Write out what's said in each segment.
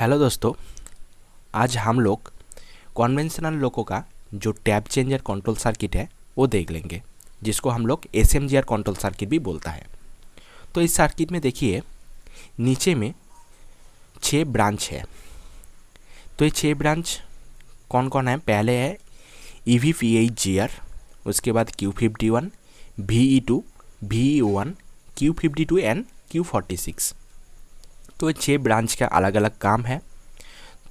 Hello दोस्तों, आज हम लोग कन्वेंशनल लोगों का जो टैप चेंजर कंट्रोल सर्किट है वो देख लेंगे, जिसको हम लोग एसएमजीआर कंट्रोल सर्किट भी बोलता है। तो इस सर्किट में देखिए नीचे में 6 ब्रांच है। तो ये 6 ब्रांच कौन कौन है? पहले है EVPHGR, उसके बाद Q51, VE2, VE1, Q52 and Q46। तो ये 6 ब्रांच का अलग अलग काम है।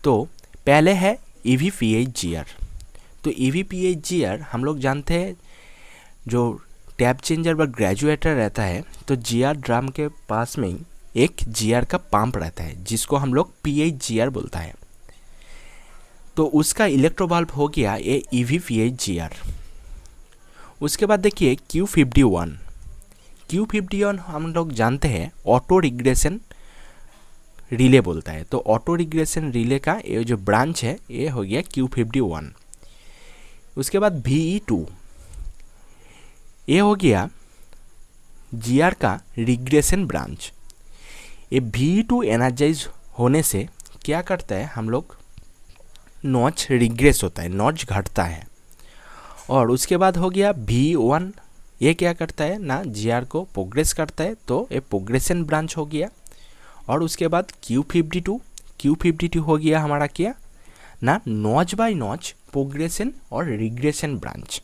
तो पहले है EVPHGR। तो EVPHGR हम लोग जानते हैं, जो टैप चेंजर व ग्रेजुएटर रहता है तो GR ड्रम के पास में एक GR का पंप रहता है, जिसको हम लोग PHGR बोलता है। तो उसका इलेक्ट्रोवाल्व हो गया ये EVPHGR। उसके बाद देखिए Q51। Q51 हम लोग जानते हैं ऑटो रिग्रेशन रिले बोलता है। तो ऑटो रिग्रेशन रिले का ये जो ब्रांच है ये हो गया Q51। उसके बाद VE2, ये हो गया GR का रिग्रेशन ब्रांच। ये VE2 एनर्जाइज होने से क्या करता है, हम लोग नॉच रिग्रेस होता है, नॉच घटता है। और उसके बाद हो गया VE1, ये क्या करता है ना, GR को प्रोग्रेस करता है, तो ये प्रोग्रेशन ब्रांच हो गया। और उसके बाद Q52 हो गया हमारा क्या ना, नॉच बाय नॉच प्रोग्रेशन और रिग्रेशन ब्रांच।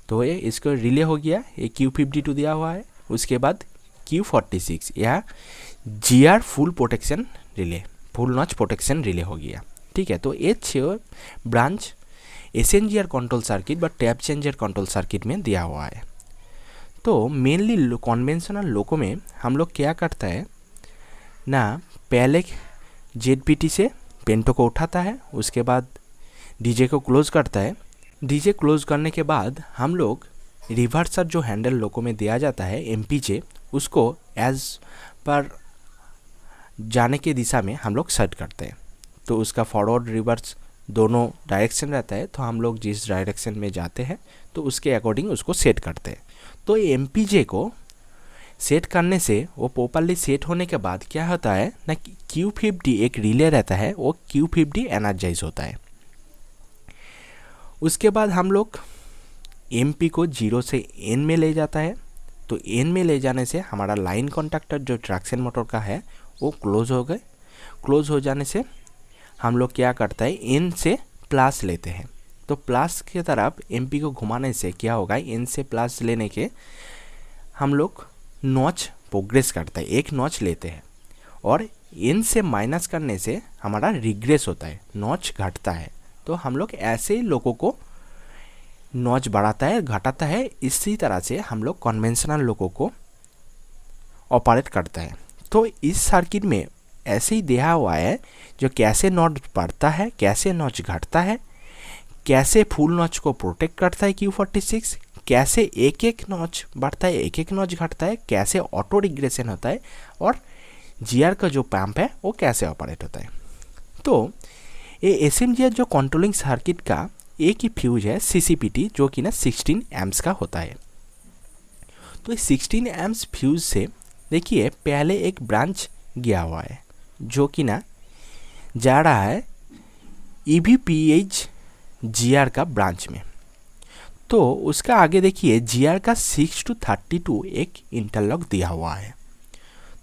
तो ये इसको रिले हो गया, ये Q52 दिया हुआ है। उसके बाद Q46, यह GR full protection relay, full notch protection relay हो गया। ठीक है, तो ये 6 ब्रांच एसएमजीआर कंट्रोल सर्किट व टैप चेंजर कंट्रोल सर्किट में दिया हुआ है। तो मेनली कन्वेंशनल लोगों में हम लोग क्या करता है ना, पहले ZPT से पेंटो को उठाता है, उसके बाद डीजे को क्लोज करता है। डीजे क्लोज करने के बाद हम लोग रिवर्सर जो हैंडल लोगों में दिया जाता है MPJ, उसको एज पर जाने के दिशा में हम लोग सेट करते हैं। तो उसका फॉरवर्ड रिवर्स दोनों डायरेक्शन रहता है, तो हम लोग जिस डायरेक्शन में जाते हैं तो उसके अकॉर्डिंग उसको सेट करते हैं। तो ये MPJ को सेट करने से वो प्रॉपर्ली सेट होने के बाद क्या होता है ना, Q50 एक रिले रहता है, वो Q50 एनर्जाइज होता है। उसके बाद हम लोग MP को 0 से N में ले जाता है। तो N में ले जाने से हमारा लाइन कॉन्टैक्टर जो ट्रैक्शन मोटर का है वो क्लोज हो गए। क्लोज हो जाने से हम लोग क्या करता है, N से प्लस लेते हैं। तो प्लस की तरफ MP को घुमाने से क्या होगा, N से प्लस लेने के हम लोग नॉच प्रोग्रेस करता है, एक नॉच लेते हैं। और N से माइनस करने से हमारा रिग्रेस होता है, नॉच घटता है। तो हम लोग ऐसे ही लोगों को नॉच बढ़ाता है, घटाता है। इसी तरह से हम लोग कन्वेंशनल लोगों को ऑपरेट करता है। तो इस सर्किट में ऐसे ही दिया हुआ है जो कैसे नॉच बढ़ता है, कैसे नॉच घटता है, कैसे फुल नॉच को प्रोटेक्ट करता है Q46, कैसे एक एक नॉच बढ़ता है, एक एक नॉच घटता है, कैसे ऑटो रिग्रेशन होता है, और GR का जो पंप है वो कैसे ऑपरेट होता है। तो ये एसएमजीआर जो कंट्रोलिंग सर्किट का एक ही फ्यूज है CCPT, जो कि ना 16 एम्प्स का होता है। तो इस 16 एम्प्स फ्यूज से देखिए पहले एक ब्रांच गया हुआ है जो कि ना जा रहा है EVPHGR का ब्रांच में। तो उसका आगे देखिए GR का 6 to 32 एक इंटरलॉक दिया हुआ है।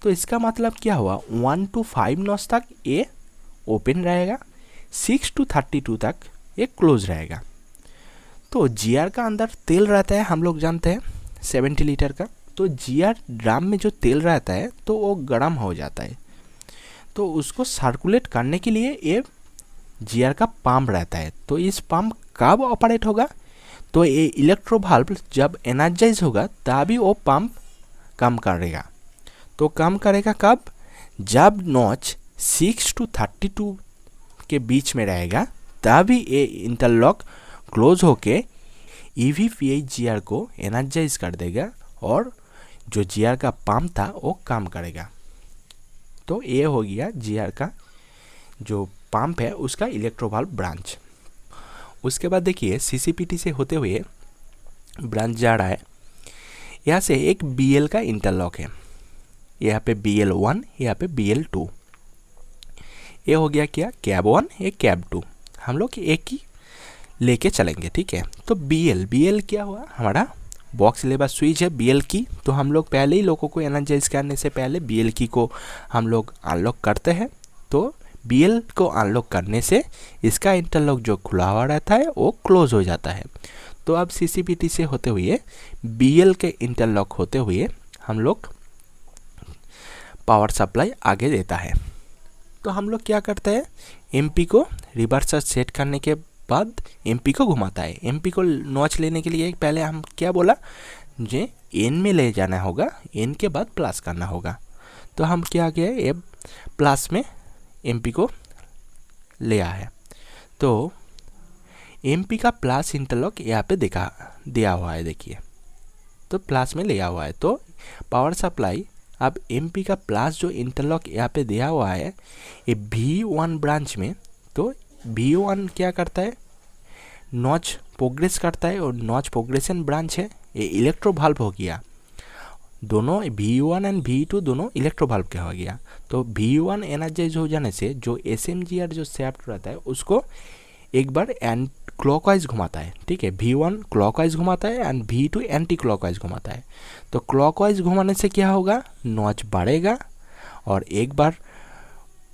तो इसका मतलब क्या हुआ, 1 to 5 नॉच तक ये ओपन रहेगा, 6 to 32 तक ये क्लोज रहेगा। तो GR का अंदर तेल रहता है, हम लोग जानते हैं 70 लीटर का। तो GR ड्रम में जो तेल रहता है तो वो गर्म हो जाता है। तो उसको सर्कुलेट करने के लिए ये GR का पंप रहता है। तो इस पंप कब ऑपरेट होगा, तो ये इलेक्ट्रो वाल्व जब एनर्जाइज होगा तभी वो पंप काम करेगा। तो काम करेगा कब, जब नॉच 6 to 32 के बीच में रहेगा, तभी ये इंटरलॉक क्लोज होके EVPHGR को एनर्जाइज कर देगा और जो GR का पंप था वो काम करेगा। तो ये हो गया GR का जो पंप है उसका इलेक्ट्रोवाल्व ब्रांच। उसके बाद देखिए CCPT से होते हुए ब्रांच जा रहा है, यहाँ से एक BL का इंटरलॉक है, यहाँ पे BL1, यहाँ पे BL2। ये हो गया क्या, कैब 1, ये कैब 2, हम लोग एक ही लेके चलेंगे, ठीक है। तो BL क्या हुआ, हमारा बॉक्स लेवर स्विच है BL की। तो हम लोग पहले ही लोगों को एनर्जाइज करने से पहले BL की को हम लोग अनलॉक करते हैं। तो BL को अनलॉक करने से इसका इंटरलॉक जो खुला हुआ रहता है वो क्लोज हो जाता है। तो अब CCPT से होते हुए BL के इंटरलॉक होते हुए हम लोग पावर सप्लाई आगे देता है। तो हम लोग क्या करते हैं, MP को रिवर्स सेट करने के बाद MP को घुमाता है। MP को नॉच लेने के लिए पहले हम क्या बोला, जे N में ले जाना होगा, N के बाद प्लस करना होगा। तो हम क्या किया, ये प्लस में MP को ले आया। तो MP का प्लस इंटरलॉक यहाँ पे दिया हुआ है, देखिए। तो प्लस में लिया हुआ है। तो पावर सप्लाई अब MP का प्लस जो इंटरलॉक यहाँ पे दिया हुआ है ये V1 ब्रांच में। तो V1 क्या करता है, नॉच प्रोग्रेस करता है, और नॉच प्रोग्रेशन ब्रांच है, ये इलेक्ट्रो वाल्व हो गया। दोनों V1 एंड V2 दोनों इलेक्ट्रो वाल्व का हो गया। तो V1 एनर्जाइज हो जाने से जो SMGR जो शाफ्ट रहता है उसको एक बार एंड क्लॉकवाइज घुमाता है, ठीक है। V1 क्लॉकवाइज घुमाता है एंड V2 एंटी क्लॉकवाइज घुमाता है। तो क्लॉकवाइज घुमाने से क्या होगा, नॉच बढ़ेगा, और एक बार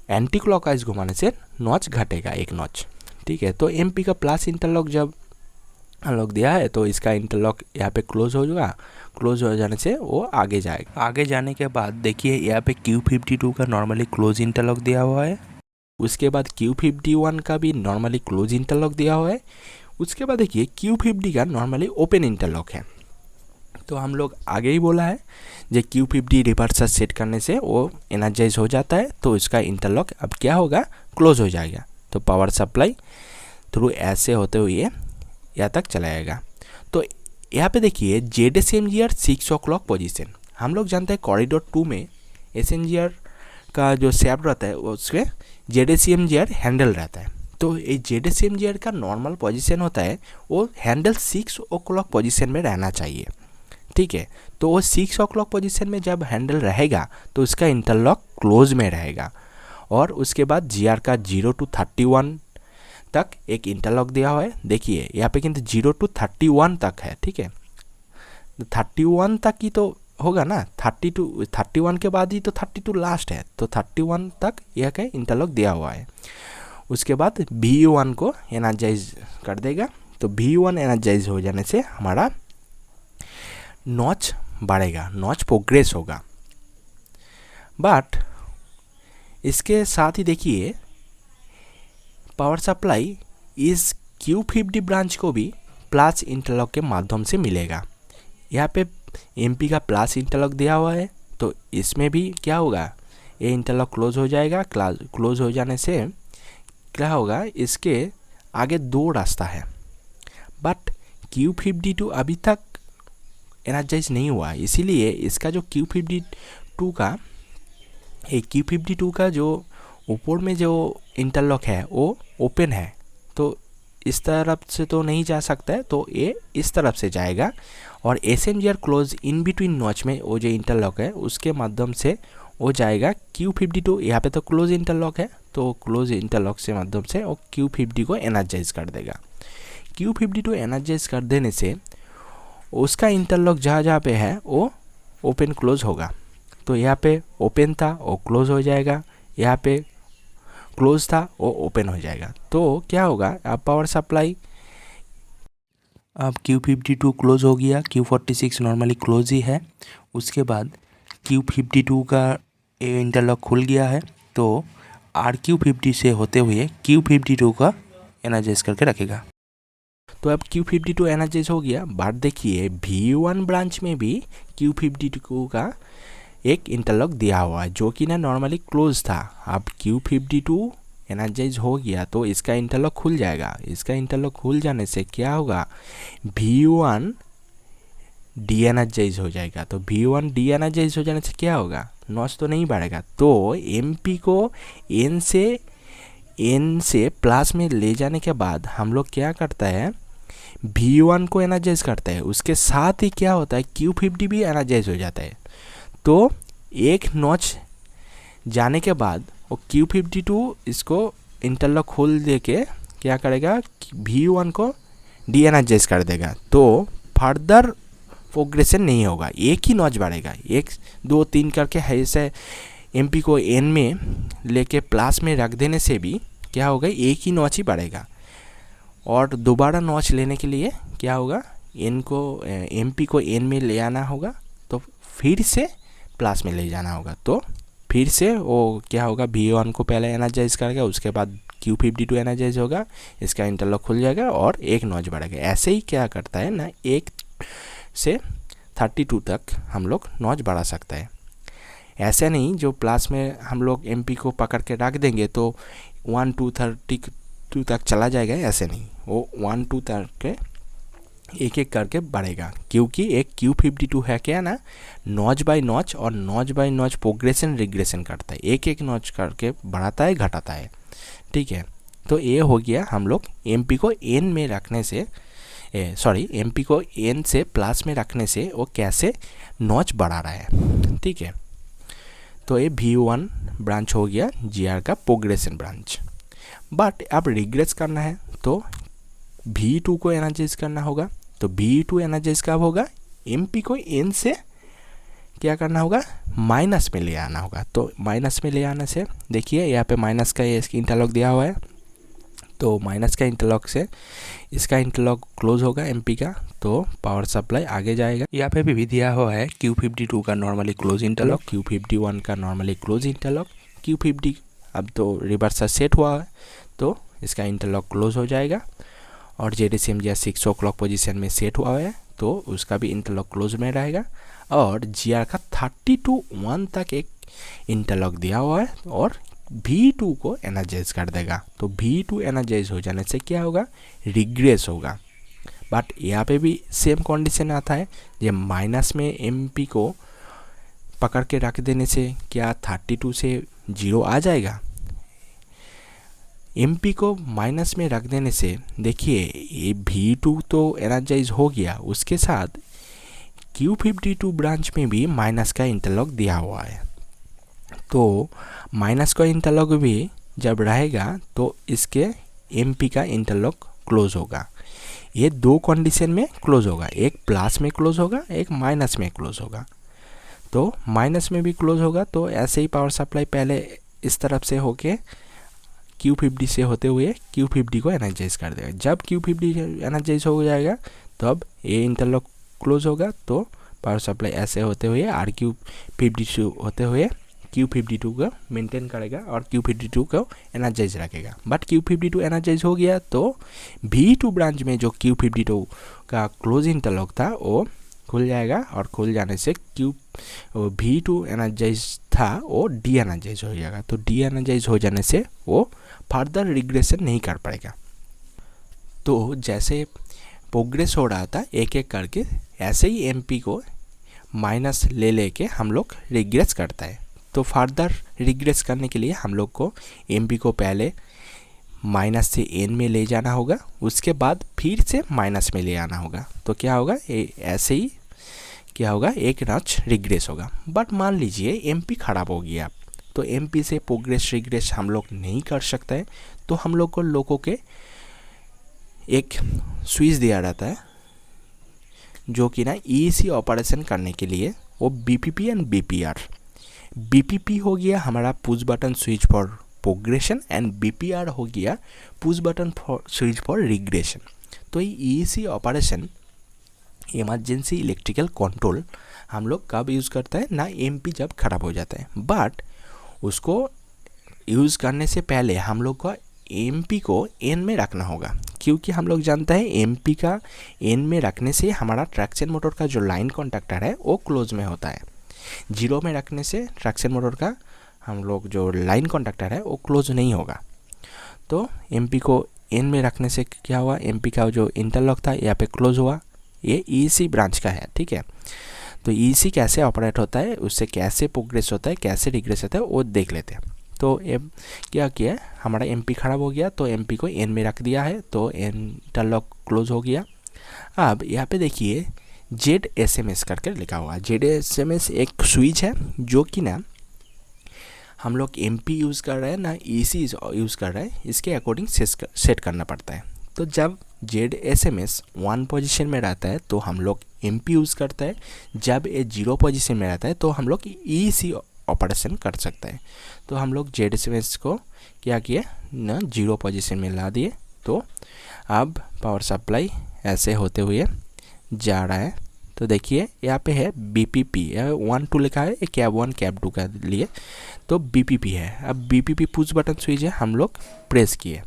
एंटी क्लॉकवाइज घुमाने से नॉच घटेगा, एक नॉच, ठीक है। तो MP का प्लस इंटरलॉक जब अनलॉक दिया है तो इसका इंटरलॉक यहाँ पे क्लोज हो जाएगा। क्लोज हो जाने से वो आगे जाएगा। आगे जाने के बाद देखिए यहाँ पे Q52 का नॉर्मली क्लोज इंटरलॉक दिया हुआ है। उसके बाद Q51 का भी नॉर्मली क्लोज इंटरलॉक दिया हुआ है। उसके बाद देखिए Q50 का नॉर्मली ओपन इंटरलॉक है। तो हम लोग आगे ही बोला है जो Q50 रिवर्स सेट करने से वो एनर्जाइज हो जाता है। तो इसका इंटरलॉक अब क्या होगा, क्लोज हो जाएगा। तो पावर सप्लाई थ्रू ऐसे होते हुए यहाँ तक चला जाएगा। तो यहाँ पे देखिए ZSMGR 6 o'clock पोजीशन, हम लोग जानते हैं कॉरिडोर 2 में SMGR का जो शाफ्ट रहता है उसके ZSMGR हैंडल रहता है। तो ये ZSMGR का नॉर्मल पोजीशन होता है वो हैंडल 6 o'clock पोजीशन में रहना चाहिए, ठीक है। तो वो 6 o'clock पोजीशन में जब हैंडल रहेगा तो उसका इंटरलॉक क्लोज में रहेगा। और उसके बाद GR का 0 to 31 तक एक इंटरलॉक दिया हुआ है। देखिए यहाँ पे किंतु 0 to 31 तक है, ठीक है। 31 तक ही तो होगा ना, 31 के बाद ही तो 32 लास्ट है। तो 31 तक यह का इंटरलॉक दिया हुआ है। उसके बाद V1 को एनर्जाइज कर देगा। तो V1 एनर्जाइज हो जाने से हमारा नॉच बढ़ेगा, नॉच प्रोग्रेस होगा। बट इसके साथ ही देखिए पावर सप्लाई इस Q50 ब्रांच को भी प्लस इंटरलॉक के माध्यम से मिलेगा। यहाँ पे MP का प्लस इंटरलॉक दिया हुआ है। तो इसमें भी क्या होगा, ये इंटरलॉक क्लोज हो जाएगा। क्लोज हो जाने से क्या होगा, इसके आगे दो रास्ता है। बट Q52 अभी तक एनर्जाइज नहीं हुआ, इसीलिए इसका जो Q52 का जो ऊपर में जो इंटरलॉक है वो ओपन है। तो इस तरफ से तो नहीं जा सकता है, तो ये इस तरफ से जाएगा। और SMGR close in between notch में वो जो इंटरलॉक है उसके माध्यम से वो जाएगा Q52। यहाँ पे तो क्लोज इंटरलॉक है, तो क्लोज इंटरलॉक से माध्यम से वो Q50 को एनर्जाइज कर देगा। Q52 एनर्जाइज कर देने से उसका इंटरलॉक जहाँ जहाँ पे है वो ओपन क्लोज होगा। तो यहाँ पे ओपन था वो क्लोज हो जाएगा, यहाँ पे क्लोज था वो ओपन हो जाएगा। तो क्या होगा, अब पावर सप्लाई अब Q52 क्लोज हो गया, Q46 नॉर्मली क्लोज ही है। उसके बाद Q52 का इंटरलॉक खुल गया है। तो RQ50 से होते हुए Q52 का एनर्जाइज करके रखेगा। तो अब Q52 एनर्जाइज हो गया। बट देखिए V1 ब्रांच में भी Q52 का एक इंटरलॉक दिया हुआ है जो कि ना नॉर्मली क्लोज था। अब Q52 एनर्जाइज हो गया तो इसका इंटरलॉक खुल जाएगा। इसका इंटरलॉक खुल जाने से क्या होगा, V1 डी एनर्जाइज हो जाएगा। तो V1 डी एनर्जाइज हो जाने से क्या होगा, नॉच तो नहीं बढ़ेगा। तो MP को N से प्लस में ले जाने के बाद हम लोग क्या करता है, V1 को एनर्जाइज करता है। उसके साथ ही क्या होता है, Q50 भी एनर्जाइज हो जाता है। तो एक नॉच जाने के बाद वो Q52 इसको इंटरलॉक खोल दे के क्या करेगा, V1 को डी एनर्जाइज कर देगा, तो फर्दर प्रोग्रेशन नहीं होगा, एक ही नॉच बढ़ेगा, 1 2 3 करके ऐसे एमपी को एन में लेके प्लस में रख देने से भी क्या होगा, एक ही नॉच ही बढ़ेगा। और दोबारा नॉच लेने के लिए क्या होगा, एन को एमपी को एन में ले आना होगा, तो फिर से प्लस में ले जाना होगा, तो फिर से वो क्या होगा, V1 को पहले एनर्जाइज करेगा, उसके बाद Q52 एनर्जाइज होगा, इसका इंटरलॉक खुल जाएगा और एक नॉच बढ़ेगा। ऐसे ही क्या करता है ना, 1 से 32 तक हम लोग नॉच बढ़ा सकते हैं। ऐसे नहीं जो प्लस में हम लोग एमपी को पकड़ के रख देंगे तो 1 2 32 तक चला जाएगा, ऐसे नहीं, वो 1 2 तक के एक एक करके बढ़ेगा, क्योंकि एक Q52 है क्या ना, नॉच बाय नॉच और notch by notch progression regression करता है, एक एक नॉच करके बढ़ाता है घटाता है, ठीक है। तो ये हो गया हम लोग एमपी को एन में रखने से, एमपी को एन से प्लस में रखने से वो कैसे नॉच बढ़ा रहा है, ठीक है। तो ये V1 ब्रांच हो गया जीआर का प्रोग्रेशन ब्रांच। बट अब रिग्रेस करना है तो V2 को एनर्जाइज करना होगा, तो V2 एनर्जाइज कब होगा, एमपी को एन से क्या करना होगा, माइनस में ले आना होगा। तो माइनस में ले आने से देखिए यहाँ पे माइनस का ये इसकी इंटरलॉक दिया हुआ है, तो माइनस का इंटरलॉक से इसका इंटरलॉक क्लोज होगा एमपी का, तो पावर सप्लाई आगे जाएगा। यहाँ पे भी दिया हुआ है Q52 का नॉर्मली क्लोज इंटरलॉक, Q51 का नॉर्मली क्लोज इंटरलॉक, Q50 अब तो रिवर्स सेट हुआ है, तो इसका इंटरलॉक क्लोज हो जाएगा। और JDCM 6 o'clock पोजीशन में सेट हुआ है, तो उसका भी इंटरलॉक क्लोज में रहेगा। और जीआर का 30 to 1 तक एक इंटरलॉक दिया हुआ है और V2 को एनर्जाइज कर देगा, तो V2 एनर्जाइज हो जाने से क्या होगा, रिग्रेस होगा। बट यहाँ पे भी सेम कंडीशन आता है, ये माइनस में एमपी को पकड़ के रख देने से क्या 32 से 0 आ जाएगा, एमपी को माइनस में रख देने से देखिए ये V2 तो एनर्जाइज हो गया, उसके साथ Q52 ब्रांच में भी माइनस का इंटरलॉक दिया हुआ है, तो माइनस का इंटरलॉक भी जब रहेगा तो इसके एमपी का इंटरलॉक क्लोज होगा। ये दो कंडीशन में क्लोज होगा, एक प्लस में क्लोज होगा, एक माइनस में क्लोज होगा। तो माइनस में भी क्लोज होगा, तो ऐसे ही पावर सप्लाई पहले इस तरफ से होके Q50 से होते हुए Q50 को एनर्जाइज कर देगा। जब Q50 एनर्जाइज हो जाएगा तो अब ये इंटरलॉक क्लोज होगा, तो पावर सप्लाई ऐसे होते हुए Q52 होते हुए Q52 को मेंटेन करेगा और Q52 को एनर्जाइज रखेगा। बट Q52 एनर्जाइज हो गया तो V2 ब्रांच में जो Q52 का क्लोज इंटरलॉक था वो खुल जाएगा, और खुल जाने से V2 एनर्जाइज था वो डी एनर्जाइज हो जाएगा। तो डी एनर्जाइज हो जाने से वो फर्दर रिग्रेशन नहीं कर पाएगा। तो जैसे प्रोग्रेस हो रहा था एक एक करके, ऐसे ही एमपी को माइनस ले लेके हम लोग रिग्रेस करता है। तो फर्दर रिग्रेस करने के लिए हम लोग को एमपी को पहले माइनस से एन में ले जाना होगा, उसके बाद फिर से माइनस में ले आना होगा। तो क्या होगा, ऐसे ही क्या होगा, एक नॉच रिग्रेस होगा। बट मान लीजिए एमपी ख़राब हो गया, तो एमपी से प्रोग्रेस रिग्रेस हम लोग नहीं कर सकते हैं, तो हम लोग को लोगों के एक स्विच दिया रहता है जो कि ना ईसी ऑपरेशन करने के लिए वो बीपीपी एंड बीपीआर। बीपीपी हो गया हमारा push button switch for progression and BPR हो गया push button for switch for regression. तो ये EC operation emergency electrical control हम लोग कब यूज़ करते हैं ना, एमपी जब ख़राब हो जाता है। बट उसको यूज़ करने से पहले हम लोग को एमपी को एन में रखना होगा, क्योंकि हम लोग जानते हैं एमपी का एन में रखने से हमारा ट्रैक्शन मोटर का जो लाइन कॉन्टैक्टर है वो क्लोज में होता है। 0 में रखने से ट्रैक्शन मोटर का हम लोग जो लाइन कॉन्टैक्टर है वो क्लोज नहीं होगा। तो एमपी को एन में रखने से क्या हुआ, एमपी का जो इंटरलॉक था यहाँ पे क्लोज हुआ। ये ईसी ब्रांच का है, ठीक है। तो ईसी कैसे ऑपरेट होता है, उससे कैसे प्रोग्रेस होता है, कैसे रिग्रेस होता है वो देख लेते हैं। तो क्या किया, हमारा एमपी ख़राब हो गया तो एमपी को एन में रख दिया है, तो इंटरलॉक क्लोज हो गया। अब यहाँ पे देखिए ZSMS करके लिखा हुआ है। ZSMS एक स्विच है जो कि ना हम लोग MP यूज़ कर रहे हैं ना EC यूज़ कर रहे हैं, इसके अकॉर्डिंग सेट करना पड़ता है। तो जब ZSMS 1 पोजीशन में रहता है तो हम लोग MP यूज़ करता है, जब ये 0 पोजीशन में रहता है तो हम लोग EC ऑपरेशन कर सकते हैं। तो हम लोग ZSMS को क्या किए ना 0 पोजीशन में ला दिए। तो अब पावर सप्लाई ऐसे होते हुए जा रहा है। तो देखिए यहाँ पे है BPP 1 2 लिखा है, कैब 1 कैब 2 का लिए, तो BPP है। अब BPP पुश बटन स्विच है, हम लोग प्रेस किए,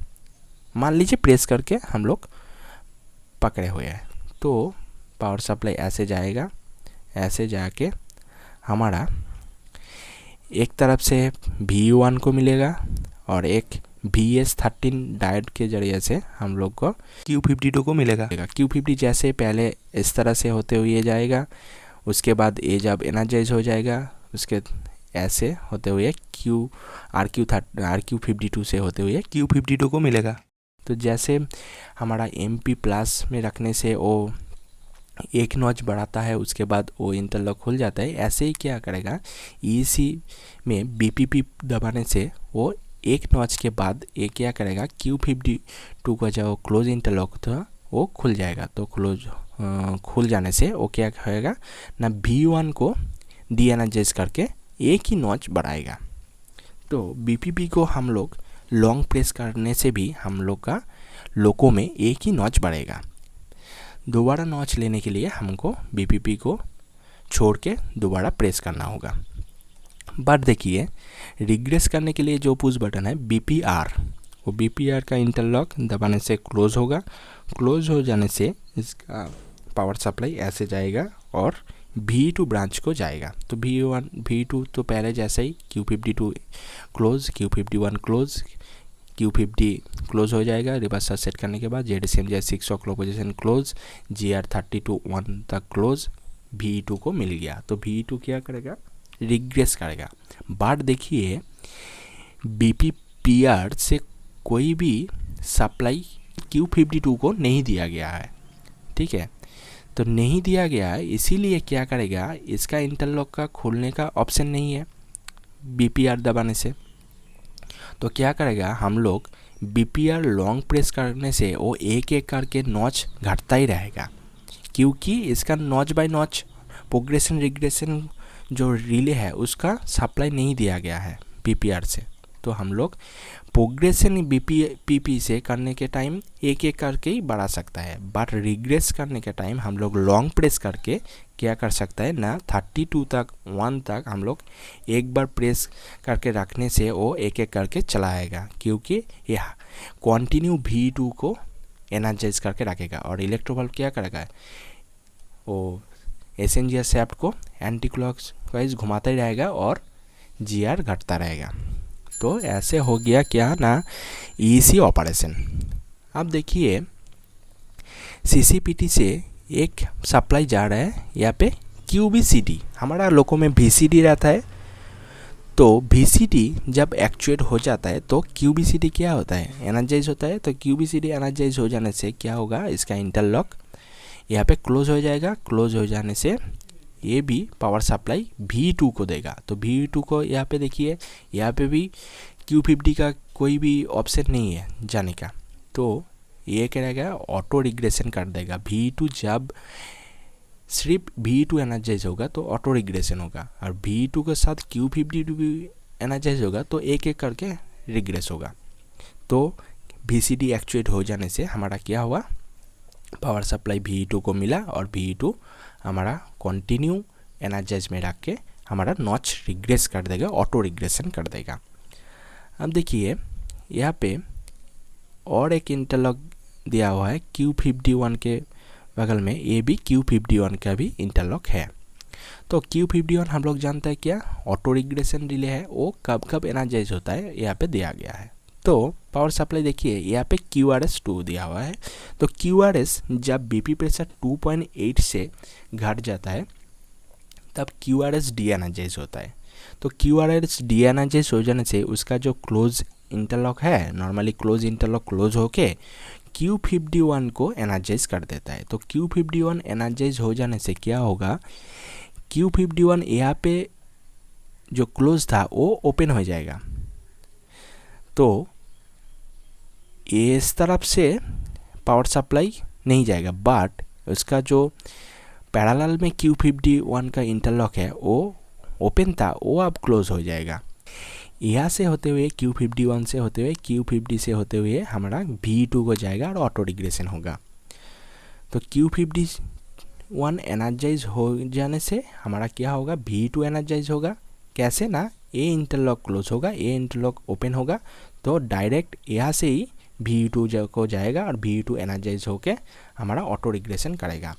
मान लीजिए प्रेस करके हम लोग पकड़े हुए हैं। तो पावर सप्लाई ऐसे जाएगा, ऐसे जाके हमारा एक तरफ से VU1 को मिलेगा और एक VS13 डायोड के जरिए से हम लोग को Q52 को मिलेगा। Q50 जैसे पहले इस तरह से होते हुए जाएगा, उसके बाद ये जब एनर्जाइज हो जाएगा उसके ऐसे होते हुए RQ52 से होते हुए Q52 को मिलेगा। तो जैसे हमारा MP प्लस में रखने से वो एक नॉच बढ़ाता है, उसके बाद वो इंटरलॉक खुल जाता है, ऐसे ही क्या करेगा EC में BPP दबाने से वो एक नॉच के बाद ये क्या करेगा Q52 का जो क्लोज इंटरलॉक था वो खुल जाएगा। तो खुल जाने से वो क्या होएगा ना VU1 को डी एनर्जाइज करके एक ही नॉच बढ़ाएगा। तो BPP को हम लोग लॉन्ग प्रेस करने से भी हम लोग का लोको में एक ही नॉच बढ़ेगा। दोबारा नॉच लेने के लिए हमको BPP को छोड़ के दोबारा प्रेस करना होगा। बट देखिए रिग्रेस करने के लिए जो पुश बटन है BPR, वो BPR का इंटरलॉक दबाने से क्लोज होगा। क्लोज हो जाने से इसका पावर सप्लाई ऐसे जाएगा और V2 ब्रांच को जाएगा। तो V2 तो पहले जैसे ही Q52 close, Q51 close, Q50 close हो जाएगा। रिवर्स सेट करने के बाद ZSM 6 o'clock position close, GR32 1 तक क्लोज, V2 को मिल गया। तो V2 क्या करेगा रिग्रेस करेगा। बट देखिए BPPR से कोई भी सप्लाई Q52 को नहीं दिया गया है, ठीक है। तो नहीं दिया गया है, इसीलिए क्या करेगा इसका इंटरलॉक का खोलने का ऑप्शन नहीं है BPR दबाने से। तो क्या करेगा हम लोग BPR लॉन्ग प्रेस करने से वो एक एक करके नॉच घटता ही रहेगा, क्योंकि इसका notch by notch progression regression जो रिले है उसका सप्लाई नहीं दिया गया है BPR से। तो हम लोग प्रोग्रेशन BPP से करने के टाइम एक एक करके ही बढ़ा सकता है, बट रिग्रेस करने के टाइम हम लोग लॉन्ग प्रेस करके क्या कर सकता है ना 32 तक 1 तक हम लोग एक बार प्रेस करके रखने से वो एक एक करके चलाएगा, क्योंकि यह कंटिन्यू V2 को एनर्जाइज करके रखेगा। और इलेक्ट्रोबल्ब क्या करेगा वो SNGR शैफ्ट को एंटी क्लॉकवाइज घुमाता ही रहेगा और GR घटता रहेगा। तो ऐसे हो गया क्या ना EC ऑपरेशन। अब देखिए CCPT से एक सप्लाई जा रहा है यहाँ पे QBCD, हमारा लोको में VCD रहता है। तो VCD जब एक्चुएट हो जाता है तो QBCD क्या होता है एनर्जाइज होता है। तो QBCD एनर्जाइज हो जाने से क्या होगा इसका इंटरलॉक यहाँ पे क्लोज हो जाएगा। क्लोज हो जाने से ये भी पावर सप्लाई V2 को देगा। तो V2 को यहाँ पे देखिए यहाँ पे भी Q50 का कोई भी ऑप्शन नहीं है जाने का, तो ये क्या रहेगा ऑटो रिग्रेशन कर देगा। V2 जब सिर्फ V2 एनर्जाइज होगा तो ऑटो रिग्रेशन होगा, और V2 के साथ Q52 भी एनर्जाइज होगा तो एक एक करके रिग्रेस होगा। तो VCD एक्चुएट हो जाने से हमारा क्या हुआ पावर सप्लाई V2 को मिला और V2 हमारा कंटिन्यू एनर्जाइज में रख के हमारा नॉच रिग्रेस कर देगा, ऑटो रिग्रेशन कर देगा। अब देखिए यहाँ पे और एक इंटरलॉक दिया हुआ है Q51 के बगल में, ये भी Q51 का भी इंटरलॉक है। तो Q51 हम लोग जानते हैं क्या ऑटो रिग्रेशन डिले है, वो कब कब एनर्जाइज होता है यहाँ पे दिया गया है। तो पावर सप्लाई देखिए यहाँ पे QRS 2 दिया हुआ है। तो QRS जब BP प्रेशर 2.8 से घट जाता है तब QRS डी एनर्जाइज होता है। तो QRS डी एनर्जाइज हो जाने से उसका जो क्लोज इंटरलॉक है, नॉर्मली क्लोज इंटरलॉक क्लोज होके Q51 को एनर्जाइज कर देता है। तो Q51 एनर्जाइज हो जाने से क्या होगा Q51 यहाँ पे जो क्लोज था वो ओपन हो जाएगा। तो इस तरफ से पावर सप्लाई नहीं जाएगा, बट उसका जो पैरेलल में Q51 का इंटरलॉक है वो ओपन था, वो अब क्लोज हो जाएगा। यहाँ से होते हुए Q51 से होते हुए Q50 से होते हुए हमारा V2 को जाएगा और ऑटो रिग्रेशन होगा। तो Q51 एनर्जाइज हो जाने से हमारा क्या होगा, V2 एनर्जाइज होगा। कैसे ना, ए इंटरलॉक क्लोज होगा, ए इंटरलॉक ओपन होगा, तो डायरेक्ट यहाँ से ही V2 को जाएगा और V2 एनर्जाइज होके हमारा ऑटो रिग्रेशन करेगा।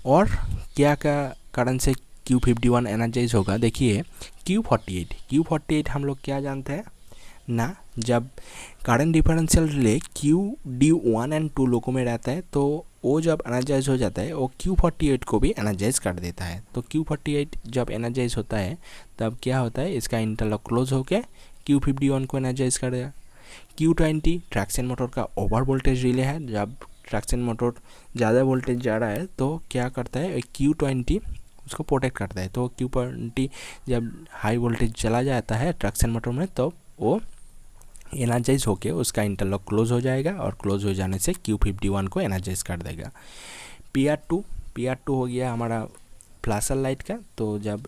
और क्या कारण से Q51 एनर्जाइज होगा, देखिए Q48 हम लोग क्या जानते हैं ना, जब current differential relay QD1 and 2 लोगों में रहता है तो वो जब एनर्जाइज हो जाता है वो Q48 को भी एनर्जाइज कर देता है। तो Q48 जब एनर्जाइज होता है तब क्या होता है, इसका इंटरलॉक क्लोज होकर Q51 को एनर्जाइज कर देगा। Q20 ट्रैक्शन मोटर का ओवर वोल्टेज रिले है, जब ट्रैक्शन मोटर ज़्यादा वोल्टेज जा रहा है तो क्या करता है, Q20 उसको प्रोटेक्ट करता है। तो Q20 जब हाई वोल्टेज चला जाता है ट्रैक्शन मोटर में तो वो एनर्जाइज होके उसका इंटरलॉक क्लोज हो जाएगा और क्लोज हो जाने से Q51 को एनर्जाइज कर देगा। PR2 हो गया हमारा फ्लैशर लाइट का। तो जब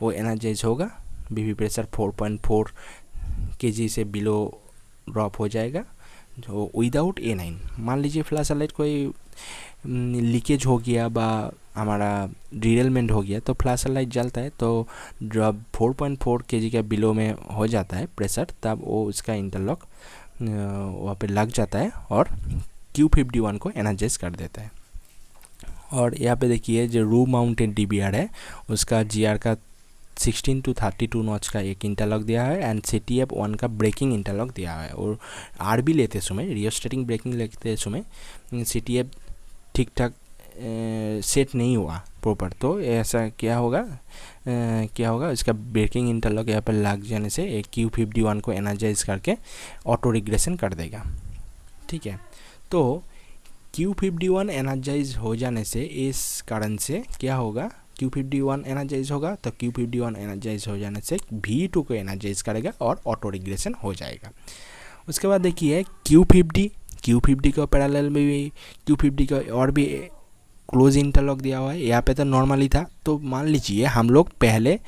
वो एनर्जाइज होगा, बीपी प्रेशर 4.4 kg से बिलो ड्रॉप हो जाएगा जो विदाउट A9। मान लीजिए फ्लैशर लाइट कोई लीकेज हो गया बा हमारा डिरेलमेंट हो गया तो फ्लैशर लाइट जलता है, तो जब 4.4 kg का बिलो में हो जाता है प्रेशर तब वो उसका इंटरलॉक वहाँ पे लग जाता है और Q51 को एनर्जाइज कर देता है। और यहाँ पे देखिए जो रू माउंटेड DBR है उसका GR का 16 to 32 नॉच का एक इंटरलॉक दिया है एंड CTF1 का ब्रेकिंग इंटरलॉक दिया है। और RB लेते समय, रियोस्टेटिंग ब्रेकिंग लेते समय CTF ठीक ठाक सेट नहीं हुआ प्रॉपर, तो ऐसा क्या होगा इसका ब्रेकिंग इंटरलॉक यहाँ पर लग जाने से एक Q51 को एनर्जाइज करके ऑटो रिग्रेशन कर देगा। ठीक है, तो Q51 एनर्जाइज हो जाने से इस कारण से क्या होगा, Q51 एनर्जाइज होगा तो Q51 एनर्जाइज हो जाने से V2 को एनर्जाइज करेगा और ऑटो रिग्रेशन हो जाएगा। उसके बाद देखिए Q50 का पैरेलल में भी Q50 का और भी क्लोज इंटरलॉक दिया हुआ है। यहाँ पे तो नॉर्मली था, तो मान लीजिए हम लोग पहले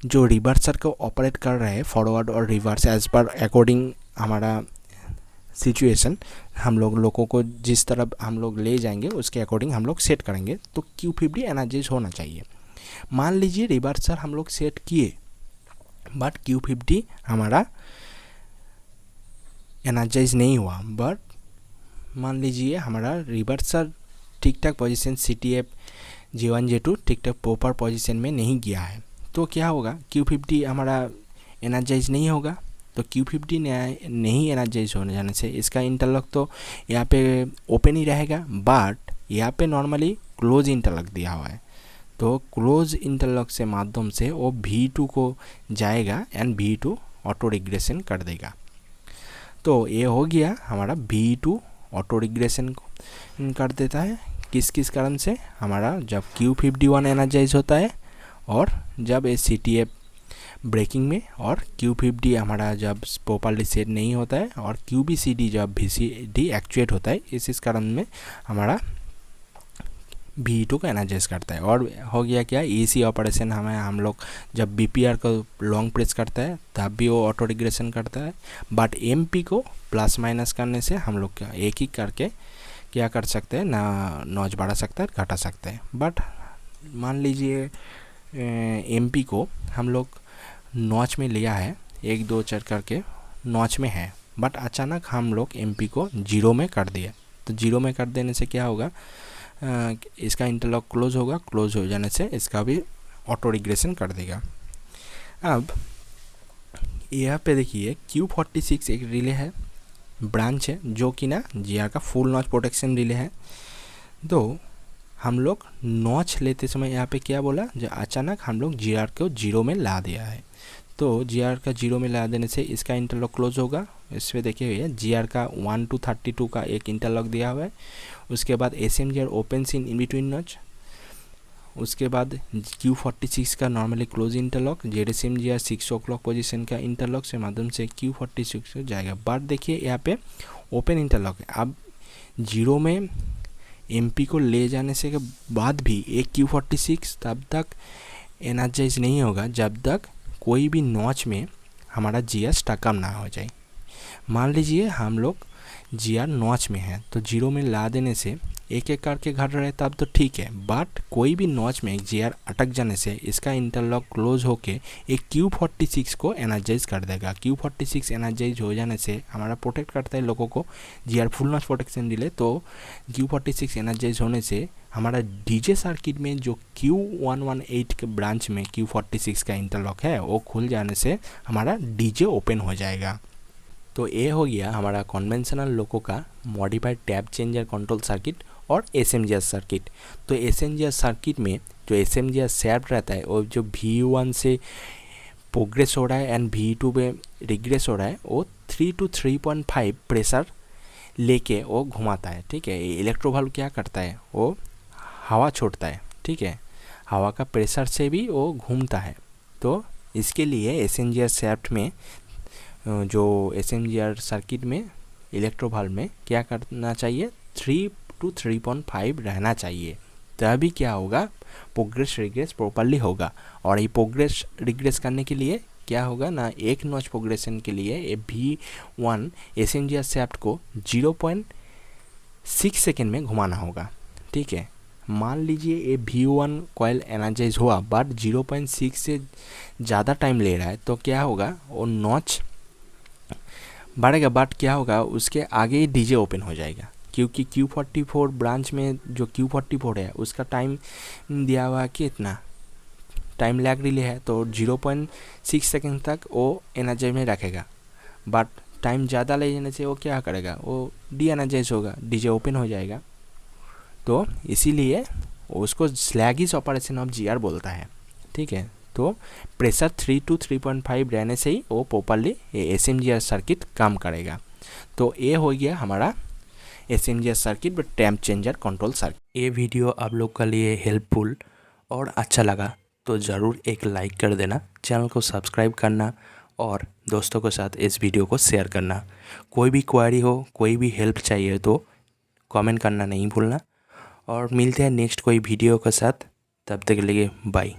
जो रिवर्सर को ऑपरेट कर रहे हैं फॉरवर्ड और रिवर्स एज पर अकॉर्डिंग हमारा सिचुएशन, हम लोगों को जिस तरफ हम लोग ले जाएंगे उसके अकॉर्डिंग हम लोग सेट करेंगे। तो Q50 एनर्जाइज होना चाहिए। मान लीजिए रिवर्सर हम लोग सेट किए बट Q50 हमारा एनर्जाइज नहीं हुआ, बट मान लीजिए हमारा रिवर्सर ठीक ठाक पोजीशन CTF J1 J2 ठीक ठाक प्रॉपर पोजीशन में नहीं गया है, तो क्या होगा, Q50 हमारा एनर्जाइज नहीं होगा। तो Q50 नहीं एनर्जाइज होने जाने से इसका इंटरलॉक तो यहाँ पे ओपन ही रहेगा, बट यहाँ पे नॉर्मली क्लोज इंटरलॉक दिया हुआ है। तो क्लोज इंटरलॉक से माध्यम से वो V2 को जाएगा एंड V2 ऑटो रिग्रेशन कर देगा। तो ये हो गया हमारा V2 ऑटो रिग्रेशन कर देता है। किस कारण से, हमारा जब Q51 एनर्जाइज होता है और जब ये CTF ब्रेकिंग में, और Q50 हमारा जब प्रॉपर्ली सेट नहीं होता है और QBCD जब VCD एक्चुएट होता है, इस कारण में हमारा V2 को एनर्जाइज करता है। और हो गया क्या, EC ऑपरेशन हम लोग जब BPR को लॉन्ग प्रेस करता है तब भी वो ऑटो रिग्रेशन करता है, बट MP को प्लस माइनस करने से हम लोग क्या एक ही करके क्या कर सकते हैं ना, नॉच बढ़ा सकते हैं घटा सकते हैं। बट मान लीजिए MP को हम लोग नॉच में लिया है, 1 2 4 करके नॉच में है, बट अचानक हम लोग MP को 0 में कर दिए। तो 0 में कर देने से क्या होगा, इसका इंटरलॉक क्लोज होगा, क्लोज हो जाने से इसका भी ऑटो रिग्रेशन कर देगा। अब यहाँ पे देखिए Q46 एक रिले है, ब्रांच है जो कि ना GR का फुल नॉच प्रोटेक्शन रिले है। तो हम लोग नॉच लेते समय यहाँ पे क्या बोला, जो अचानक हम लोग GR को 0 में ला दिया है। तो GR का 0 में ला देने से इसका इंटरलॉक क्लोज होगा। इस पर देखिए भैया GR का 1 to 32 का एक इंटरलॉक दिया हुआ है। उसके बाद SMGR open in between notch, उसके बाद Q46 का normally close interlock, ZSMGR 6 o'clock position का इंटरलॉक से माध्यम से Q46 जाएगा। बट देखिए यहाँ पे ओपन इंटरलॉक है। अब 0 में MP को ले जाने से के बाद भी एक Q46 तब तक एनर्जाइज नहीं होगा जब तक कोई भी नॉच में हमारा GR स्टकअप ना हो जाए। मान लीजिए हम लोग GR नॉच में है तो 0 में ला देने से एक एक करके घट रहे तब तो ठीक है, बट कोई भी नॉच में GR अटक जाने से इसका इंटरलॉक क्लोज होके एक Q46 को एनर्जाइज कर देगा। Q46 एनर्जाइज हो जाने से हमारा प्रोटेक्ट करता है लोगों को, GR फुल नॉच प्रोटेक्शन दिले। तो Q46 एनर्जाइज होने से हमारा डीजे सर्किट में जो Q118 के ब्रांच में Q46 का इंटरलॉक है वो खुल जाने से हमारा डीजे ओपन हो जाएगा। तो ये हो गया हमारा कन्वेंशनल लोगों का modified tap changer control circuit और SMGR सर्किट। तो SMGR सर्किट में जो SMGR शैफ्ट रहता है वो जो V1 से प्रोग्रेस हो रहा है एंड V2 में रिग्रेस हो रहा है वो 3 to 3.5 प्रेशर लेके वो घुमाता है। ठीक है, इलेक्ट्रोवाल्व क्या करता है, वो हवा छोड़ता है। ठीक है, हवा का प्रेशर से भी वो घूमता है। तो इसके लिए SMGR शैफ्ट में जो SMGR सर्किट में इलेक्ट्रोवाल्व में क्या करना चाहिए, 3 to 3.5 रहना चाहिए। तभी क्या होगा, प्रोग्रेस रिग्रेस प्रॉपर्ली होगा। और ये प्रोग्रेस रिग्रेस करने के लिए क्या होगा ना, एक नॉच प्रोग्रेशन के लिए ये V1 SMGR शैफ्ट को 0.6 सेकेंड में घुमाना होगा। ठीक है, मान लीजिए ये V1 कॉइल एनर्जाइज हुआ बट 0.6 से ज़्यादा टाइम ले रहा है तो क्या होगा, वो नॉच बढ़ेगा बट क्या होगा, उसके आगे ही डीजे ओपन हो जाएगा। क्योंकि Q44 ब्रांच में जो Q44 है उसका टाइम दिया हुआ है कि इतना टाइम लैग रिले है, तो 0.6 सेकेंड तक वो एनर्जाइज में रखेगा। बट टाइम ज़्यादा ले जाने से वो क्या करेगा, वो डी एनर्जाइज होगा, डीजे ओपन हो जाएगा। तो इसीलिए उसको स्लैगिश ऑपरेशन ऑफ GR बोलता है। ठीक है, तो प्रेशर 3 to 3.5 रहने से ही वो प्रॉपर्ली SMGR सर्किट काम करेगा। तो ये हो गया हमारा SMGR circuit but tap changer control circuit. ये वीडियो आप लोग के लिए हेल्पफुल और अच्छा लगा तो ज़रूर एक लाइक कर देना, चैनल को सब्सक्राइब करना और दोस्तों के साथ इस वीडियो को शेयर करना। कोई भी क्वेरी हो, कोई भी हेल्प चाहिए तो कमेंट करना नहीं भूलना। और मिलते हैं नेक्स्ट कोई वीडियो के साथ, तब तक के लिए बाय।